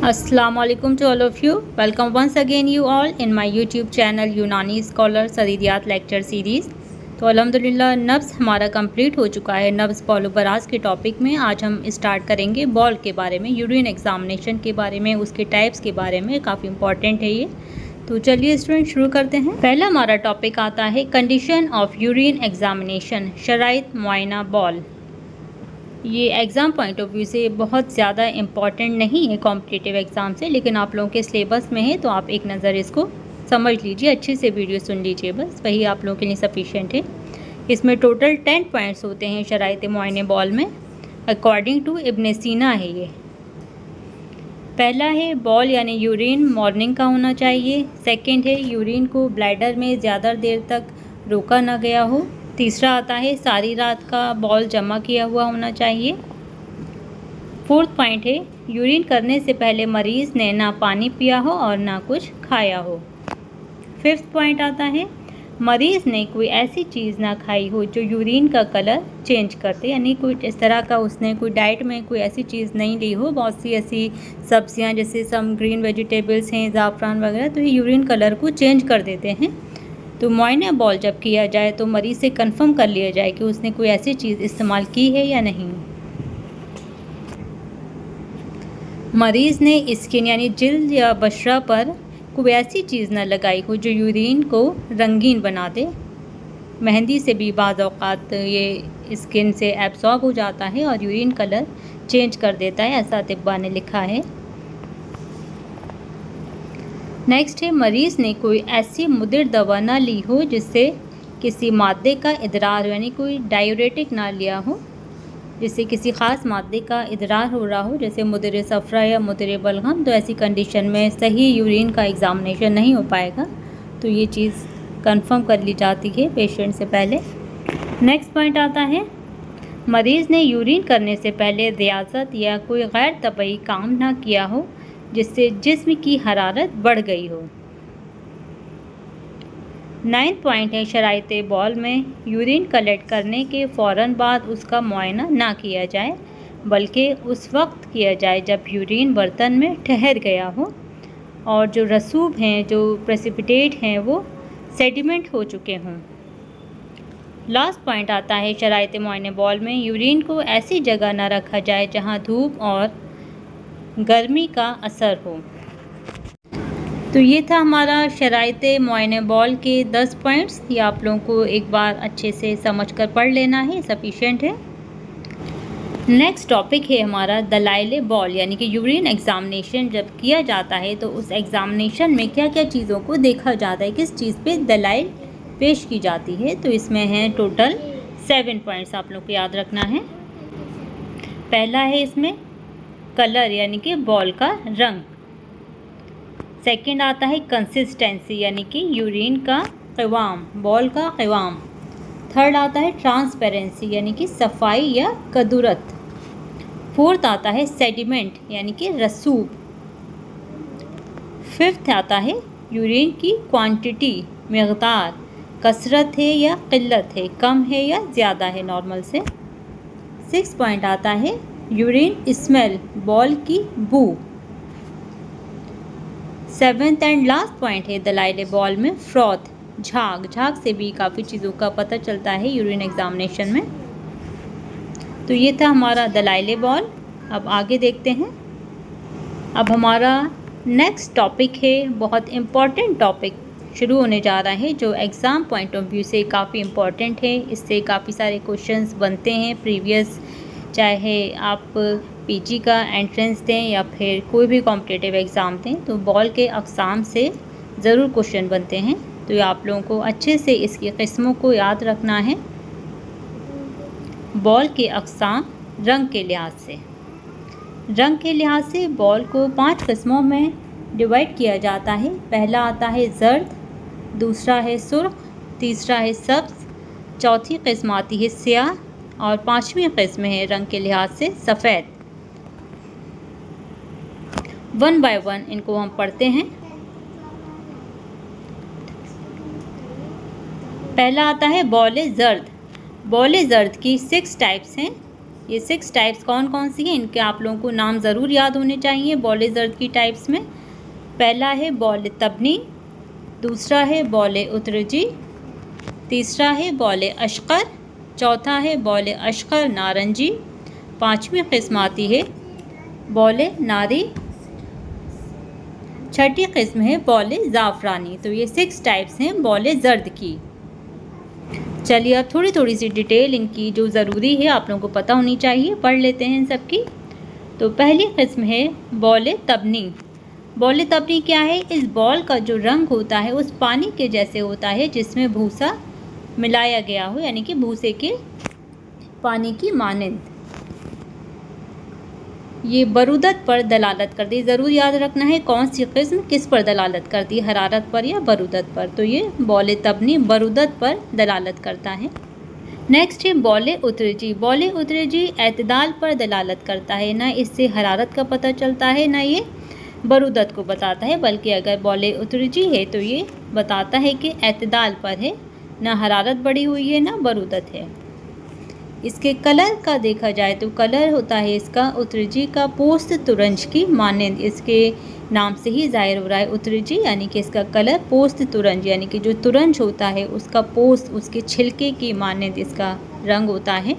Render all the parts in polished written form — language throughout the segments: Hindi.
Assalamu alaikum to all of you. Welcome once again you all in my YouTube channel यूनानी स्कॉलर सदीदियात लेक्चर सीरीज़। तो अल्हम्दुलिल्लाह नब्ज़ हमारा कंप्लीट हो चुका है। नब्ज़ पॉलो बराज के टॉपिक में आज हम स्टार्ट करेंगे बॉल के बारे में, यूरिन एग्ज़ामिनेशन के बारे में, उसके टाइप्स के बारे में। काफ़ी इंपॉर्टेंट है ये। तो चलिए स्टूडेंट शुरू करते हैं। पहला हमारा टॉपिक आता है कंडीशन ऑफ यूरिन एग्ज़ामिनेशन, शराइत मुआयना बॉल। ये एग्ज़ाम पॉइंट ऑफ व्यू से बहुत ज़्यादा इम्पॉर्टेंट नहीं है कॉम्पिटिटिव एग्ज़ाम से, लेकिन आप लोगों के सिलेबस में है तो आप एक नज़र इसको समझ लीजिए, अच्छे से वीडियो सुन लीजिए, बस वही आप लोगों के लिए सफिशिएंट है। इसमें टोटल 10 पॉइंट्स होते हैं शराइत मुआयने बॉल में, अकॉर्डिंग टू इब्न सीना है ये। पहला है बॉल यानी यूरिन मॉर्निंग का होना चाहिए। सेकंड है यूरिन को ब्लैडर में ज़्यादा देर तक रोका ना गया हो। तीसरा आता है सारी रात का बॉल जमा किया हुआ होना चाहिए। फोर्थ पॉइंट है यूरिन करने से पहले मरीज़ ने ना पानी पिया हो और ना कुछ खाया हो। फिफ्थ पॉइंट आता है मरीज़ ने कोई ऐसी चीज़ ना खाई हो जो यूरिन का कलर चेंज करते, यानी कोई इस तरह का उसने कोई डाइट में कोई ऐसी चीज़ नहीं ली हो, बहुत सी ऐसी सब्जियां जैसे सम ग्रीन वेजिटेबल्स हैं, ज़ाफ़रान वगैरह, तो ये यूरिन कलर को चेंज कर देते हैं। तो मुआयना बॉल जब किया जाए तो मरीज़ से कंफर्म कर लिया जाए कि उसने कोई ऐसी चीज़ इस्तेमाल की है या नहीं। मरीज़ ने स्किन यानी जिल्द या बशरा पर कोई ऐसी चीज़ न लगाई हो जो यूरिन को रंगीन बना दे। मेहंदी से भी बाज़ औक़ात ये स्किन से एब्सॉर्ब हो जाता है और यूरिन कलर चेंज कर देता है, ऐसा तिब्बा ने लिखा है। नेक्स्ट है मरीज़ ने कोई ऐसी मुदिर दवा ना ली हो जिससे किसी मादे का इदरार हो, यानी कोई डायूरेटिक ना लिया हो जिससे किसी ख़ास मादे का इदरार हो रहा हो, जैसे मुदिर सफ़रा या मुदिर बलगम। तो ऐसी कंडीशन में सही यूरिन का एग्ज़ामिनेशन नहीं हो पाएगा, तो ये चीज़ कंफर्म कर ली जाती है पेशेंट से पहले। नेक्स्ट पॉइंट आता है मरीज़ ने यूरिन करने से पहले रियाज़त या कोई गैर तबई काम ना किया हो जिससे जिस्म की हरारत बढ़ गई हो। 9th पॉइंट है शराइत बॉल में यूरिन कलेक्ट करने के फ़ौरन बाद उसका मुआयना ना किया जाए, बल्कि उस वक्त किया जाए जब यूरिन बर्तन में ठहर गया हो और जो रसूब हैं, जो प्रेसिपिटेट हैं, वो सेडिमेंट हो चुके हों। लास्ट पॉइंट आता है शराइत मुआयने बॉल में यूरिन को ऐसी जगह ना रखा जाए जहाँ धूप और गर्मी का असर हो। तो ये था हमारा शराइत मुआयने बॉल के 10 पॉइंट्स। ये आप लोगों को एक बार अच्छे से समझ कर पढ़ लेना है, सफिशिएंट है। नेक्स्ट टॉपिक है हमारा दलाइल बॉल, यानी कि यूरिन एग्ज़ामिनेशन जब किया जाता है तो उस एग्ज़ामिनेशन में क्या क्या चीज़ों को देखा जाता है, किस चीज़ पे दलाइल पेश की जाती है। तो इसमें है टोटल 7 पॉइंट्स, आप लोग को याद रखना है। पहला है इसमें कलर यानी कि बॉल का रंग। सेकंड आता है कंसिस्टेंसी यानी कि यूरिन का क़िवाम, बॉल का क़िवाम। थर्ड आता है ट्रांसपेरेंसी यानी कि सफाई या कदुरत। फोर्थ आता है सेडिमेंट यानी कि रसूब। फिफ्थ आता है यूरिन की क्वांटिटी, मकदार, कसरत है या क़िल्लत है, कम है या ज़्यादा है नॉर्मल से। 6 पॉइंट आता है यूरिन स्मेल, बॉल की बू। 7th एंड लास्ट पॉइंट है दलाइल बॉल में फ्रॉथ, झाग। झाग से भी काफ़ी चीज़ों का पता चलता है यूरिन एग्ज़ामिनेशन में। तो ये था हमारा दलाइल बॉल। अब आगे देखते हैं। अब हमारा नेक्स्ट टॉपिक है, बहुत इम्पॉर्टेंट टॉपिक शुरू होने जा रहा है जो एग्ज़ाम पॉइंट ऑफ व्यू से काफ़ी इम्पॉर्टेंट है। इससे काफ़ी सारे क्वेश्चंस बनते हैं प्रीवियस, चाहे आप पीजी का एंट्रेंस दें या फिर कोई भी कॉम्पिटिटिव एग्ज़ाम दें, तो बॉल के अक़साम से ज़रूर क्वेश्चन बनते हैं। तो ये आप लोगों को अच्छे से इसकी किस्मों को याद रखना है। बॉल के अक़साम रंग के लिहाज से, रंग के लिहाज से बॉल को 5 किस्मों में डिवाइड किया जाता है। पहला आता है ज़र्द, दूसरा है सुर्ख, तीसरा है सब्ज़, चौथी किस्म आती है स्याह और 5वीं किस्म है रंग के लिहाज से सफ़ेद। 1 बाय 1 इनको हम पढ़ते हैं। पहला आता है बॉल ज़र्द। बॉल ज़र्द की 6 टाइप्स हैं। ये 6 टाइप्स कौन कौन सी हैं, इनके आप लोगों को नाम ज़रूर याद होने चाहिए बॉल ज़र्द की टाइप्स में। पहला है बॉल तबनी, दूसरा है बॉल उतरजी, तीसरा है बॉल अशकर, चौथा है बॉल अशकर नारंजी, पाँचवीं किस्म आती है बॉल नारी, छठी किस्म है बॉल ज़ाफ़रानी। तो ये 6 टाइप्स हैं बॉल ज़र्द की। चलिए अब थोड़ी थोड़ी सी डिटेल इनकी जो ज़रूरी है आप लोगों को पता होनी चाहिए, पढ़ लेते हैं इन सब की। तो पहली किस्म है बॉल तबनी। बॉल तबनी क्या है? इस बॉल का जो रंग होता है उस पानी के जैसे होता है जिसमें भूसा मिलाया गया हो, यानी कि भूसे के पानी की मानंद। ये बरूदत पर दलालत करती है। ज़रूर याद रखना है कौन सी किस्म किस पर दलालत करती है, हरारत पर या बरूदत पर। तो ये बॉल तबनी बरूदत पर दलालत करता है। नेक्स्ट है बॉल उतरजी। बॉल उतरजी एतदाल पर दलालत करता है। ना इससे हरारत का पता चलता है ना ये बरूदत को बताता है, बल्कि अगर बॉल उतरजी है तो ये बताता है कि एतदाल पर है, ना हरारत बढ़ी हुई है ना बरूदत है। इसके कलर का देखा जाए तो कलर होता है इसका उतरजी का पोस्त तुरंज की मानंद। इसके नाम से ही जाहिर हो रहा है उतरजी, यानी कि इसका कलर पोस्त तुरंज, यानी कि जो तुरंज होता है उसका पोस्त, उसके छिलके की मानंद इसका रंग होता है।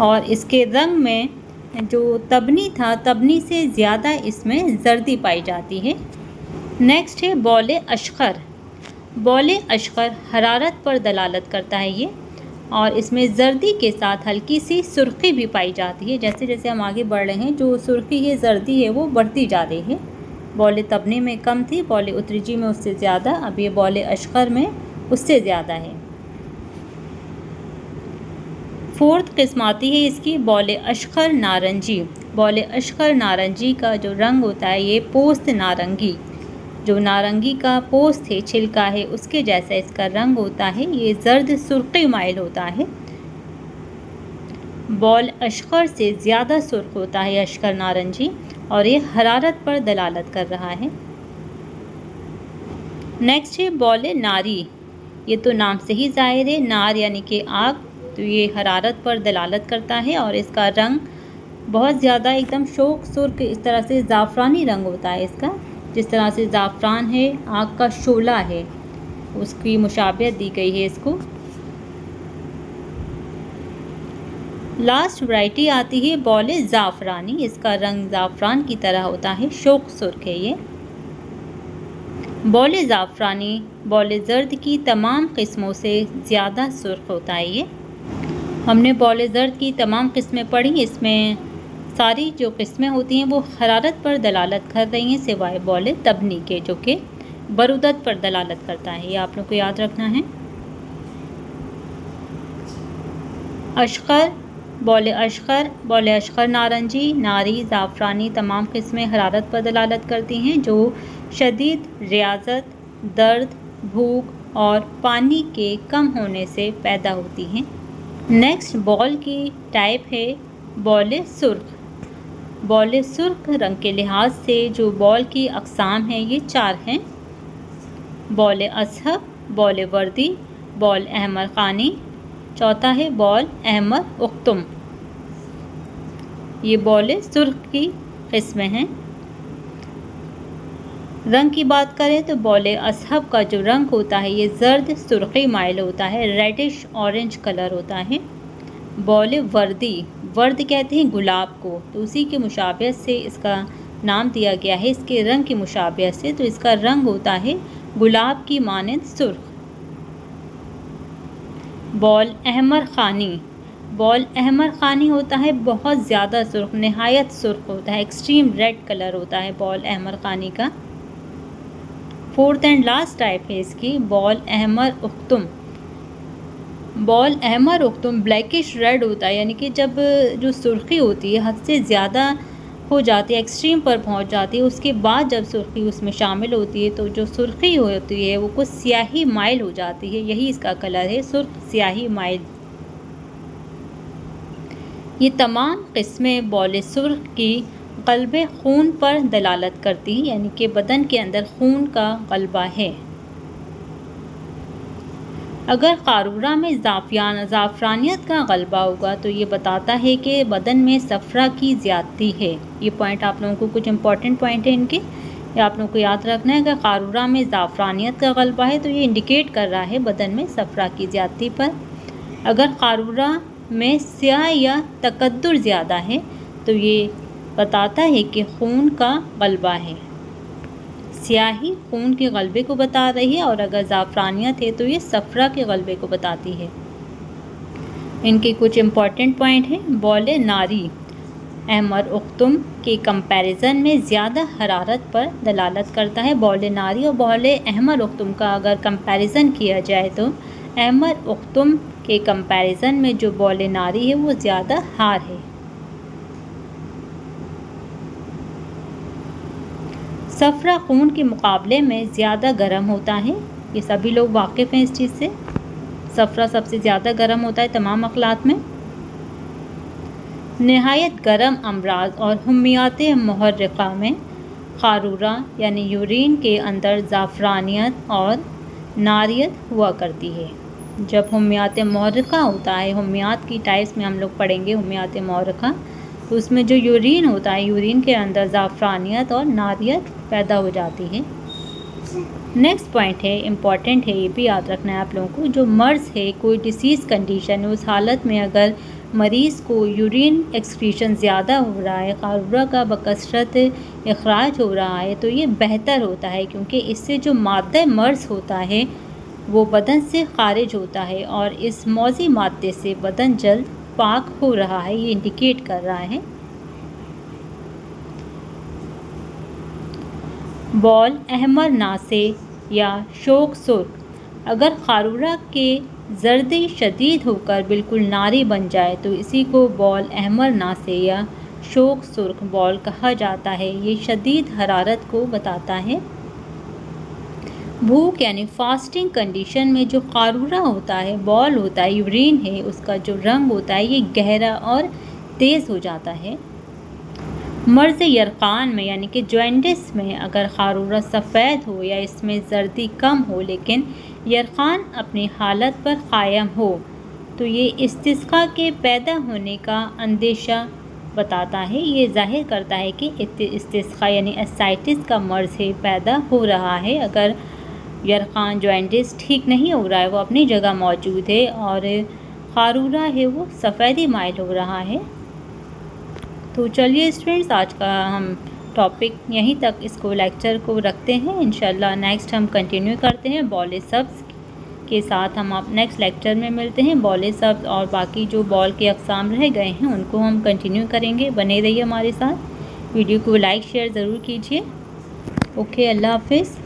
और इसके रंग में जो तबनी था, तबनी से ज़्यादा इसमें जर्दी पाई जाती है। नेक्स्ट है बॉल अशकर। बॉल अशकर हरारत पर दलालत करता है ये, और इसमें जर्दी के साथ हल्की सी सुर्खी भी पाई जाती है। जैसे जैसे हम आगे बढ़ रहे हैं जो सुर्खी है, जर्दी है, वो बढ़ती जा रही है। बॉल तबनी में कम थी, बॉल उतरजी में उससे ज़्यादा, अब ये बॉल अशकर में उससे ज़्यादा है। फोर्थ किस्म आती है इसकी बॉल अशकर नारंजी। बॉल अशकर नारंजी का जो रंग होता है ये पोस्त नारंगी, जो नारंगी का पोस्त है, छिलका है, उसके जैसा इसका रंग होता है। ये जर्द सुर्खी माइल होता है। बॉल अशकर से ज़्यादा सुर्ख होता है अशकर नारंजी, और ये हरारत पर दलालत कर रहा है। नेक्स्ट है बॉल नारी। ये तो नाम से ही जाहिर है, नार यानी कि आग, तो ये हरारत पर दलालत करता है और इसका रंग बहुत ज़्यादा एकदम शोक सुर्ख, इस तरह से ज़ाफ़रानी रंग होता है इसका। जिस तरह से ज़ाफ़रान है, आग का शोला है, उसकी मुशाबियत दी गई है इसको। लास्ट वैरायटी आती है बॉल ज़ाफ़रानी। इसका रंग ज़ाफ़रान की तरह होता है, शोक सुर्ख है ये। बॉल ज़ाफ़रानी बॉल ज़र्द की तमाम किस्मों से ज़्यादा सुर्ख होता है ये। हमने बॉल ज़र्द की तमाम किस्में पढ़ी, इसमें सारी जो किस्में होती हैं वो हरारत पर दलालत कर रही हैं, सिवाय बॉल तबनी के जो कि बरूदत पर दलालत करता है। ये आप लोग को याद रखना है। अशकर, बॉल अशकर, बॉल अशकर नारंजी, नारी, ज़ाफ़रानी तमाम किस्में हरारत पर दलालत करती हैं जो शदीद रियाज़त, दर्द, भूख और पानी के कम होने से पैदा होती हैं। नेक्स्ट बॉल की टाइप है बॉल सुर्ख। बॉल सुर्ख रंग के लिहाज से जो बॉल की अक़साम हैं ये 4 हैं: बॉल असहब, बॉल वर्दी, बॉल अहमर ख़ानी, चौथा है बॉल अहमर उख्तुम। ये बॉल सुर्ख की किस्में हैं। रंग की बात करें तो बॉल असहब का जो रंग होता है ये जर्द सुर्खी माइल होता है, रेडिश ऑरेंज कलर होता है। बॉल वर्दी, वर्द कहते हैं गुलाब को, तो उसी की मुशाबियत से इसका नाम दिया गया है, इसके रंग की मुशाबियत से। तो इसका रंग होता है गुलाब की मानंद सुर्ख। बॉल अहमर ख़ानी, बॉल अहमर ख़ानी होता है बहुत ज़्यादा सुर्ख, नहायत सुर्ख होता है, एक्सट्रीम रेड कलर होता है बॉल अहमर ख़ानी का। फोर्थ एंड लास्ट टाइप है इसकी बॉल अहमर उख्तुम। बॉल अहमर उख्तुम ब्लैकिश रेड होता है, यानी कि जब जो सुर्खी होती है हद से ज़्यादा हो जाती है, एक्सट्रीम पर पहुंच जाती है, उसके बाद जब सुर्खी उसमें शामिल होती है तो जो सुर्खी होती है वो कुछ स्याही माइल हो जाती है। यही इसका कलर है, सुर्ख स्याही माइल। ये तमाम किस्में बॉल सुर्ख की क़ल्बे खून पर दलालत करती हैं, यानी कि बदन के अंदर खून का ग़ल्बा है। अगर क़ारूरा में ज़ाफ़रानियत का गलबा होगा तो ये बताता है कि बदन में सफ़रा की ज़्यादती है। ये पॉइंट आप लोगों को कुछ इंपॉर्टेंट पॉइंट है इनके, ये आप लोगों को याद रखना है। अगर क़ारूरा में ज़ाफ़रानियत का गलबा है तो ये इंडिकेट कर रहा है बदन में सफ़रा की ज़्यादती पर। अगर क़ारूरा में स्याह या तकद्दुर ज़्यादा है तो ये बताता है कि खून का गलबा है। स्याही खून के गलबे को बता रही है और अगर ज़ाफ़रानियत है तो ये सफ़रा के गलबे को बताती है। इनके कुछ इम्पॉर्टेंट पॉइंट हैं। बौल नारी अहमर उख्तुम के कंपैरिजन में ज़्यादा हरारत पर दलालत करता है। बौल नारी और बौल अहमर उख्तुम का अगर कंपैरिजन किया जाए तो अहमर उख्तुम के कंपैरिजन में जो बौल नारी है वो ज़्यादा हार है। सफ़रा खून के मुकाबले में ज़्यादा गर्म होता है। ये सभी लोग वाकिफ़ हैं इस चीज़ से। सफ़रा सबसे ज़्यादा गर्म होता है तमाम अखलात में। नहायत गर्म अमराज और हुम्मियात मुहर्रिक़ा में क़ारूरा यानी यूरिन के अंदर ज़ाफ़रानियत और नारियत हुआ करती है। जब हुम्मियात मुहर्रिक़ा होता है, हुम्मियात की टाइप्स में हम लोग पढ़ेंगे हुम्मियात मुहर्रिक़ा, तो उसमें जो यूरिन होता है, यूरिन के अंदर ज़ाफ़रानियत और नारियत पैदा हो जाती है। नेक्स्ट पॉइंट है, इम्पॉर्टेंट है, ये भी याद रखना है आप लोगों को। जो मर्ज़ है, कोई डिसीज़ कंडीशन है, उस हालत में अगर मरीज़ को यूरिन एक्सक्रीशन ज़्यादा हो रहा है, क़ारूरा का बकसरत इखराज हो रहा है, तो ये बेहतर होता है क्योंकि इससे जो मादा मर्ज़ होता है वो बदन से खारिज होता है और इस मौजी मादे से बदन जल्द पाक हो रहा है, ये इंडिकेट कर रहा है। बौल अहमर नासे या शोक सुर्ख, अगर क़ारूरा के जर्दी शदीद होकर बिल्कुल नारी बन जाए तो इसी को बौल अहमर नासे या शोक सुर्ख बौल कहा जाता है। ये शदीद हरारत को बताता है। भूख यानी फास्टिंग कंडीशन में जो क़ारूरा होता है, बौल होता है, यूरिन है, उसका जो रंग होता है ये गहरा और तेज़ हो जाता है। मर्ज़ यरक़ान में यानी कि जॉन्डिस में अगर क़ारूरा सफ़ेद हो या इसमें जर्दी कम हो लेकिन यरक़ान अपनी हालत पर क़ायम हो तो ये इस्तिस्क़ा के पैदा होने का अंदेशा बताता है। ये ज़ाहिर करता है कि इस्तिस्क़ा यानी एसाइटिस का मर्ज़ है पैदा हो रहा है। अगर यरक़ान जॉन्डिस ठीक नहीं हो रहा है, वो अपनी जगह मौजूद है और क़ारूरा है वो सफ़ेदी माइल हो रहा है। तो चलिए स्टूडेंट्स, आज का हम टॉपिक यहीं तक इसको लेक्चर को रखते हैं। इंशाल्लाह नेक्स्ट हम कंटिन्यू करते हैं बौल सब्ज़ के साथ। हम आप नेक्स्ट लेक्चर में मिलते हैं। बौल सब्ज़ और बाकी जो बॉल के अक़साम रह गए हैं उनको हम कंटिन्यू करेंगे। बने रहिए हमारे साथ। वीडियो को लाइक शेयर ज़रूर कीजिए। ओके, अल्लाह हाफ़िज़।